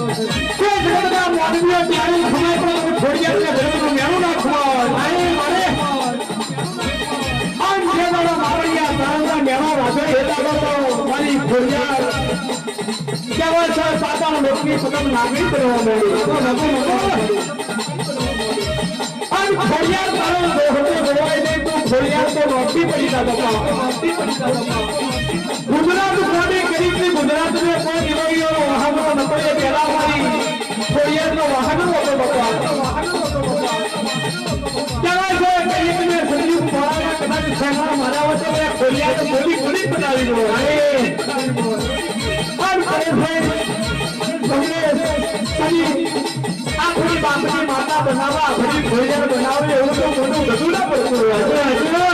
કોઈ જગતના માનવીઓ ત્યારે ખમાય પણ ખોડિયાર કે જગતનું મેળું ના ખવાય મારે આમ જેનો માવડિયા તારંગા મેળો રાજો હેતા તો મારી ખોડિયાર કેવા છે સાતાનો લોકની પદમ નાગરી કરવા માંડી આમ ખોડિયાર તારો હોતે ગોવાય નહીં તું ખોડિયાર તો નોકરી પડી જા બાપા ગુજરાત કોને કરી કે ગુજરાત ને કોઈ દિવાળીઓ વાહનો નતો એ પેલા મારી ખોડિયારનો વાહનો હતો બાપા કેવા છે કે એકને સંજીવ મારા કદાચ સાંગા મારા વચ્ચે મેં ખોડિયાર બોલી બોલી બનાવી દો અરે આમ કરે છે તમને સની આપણી બાપની માતા બનાવવા આપણી ખોડિયાર બનાવે એવું તો મોટું બધું ના પડતું હોય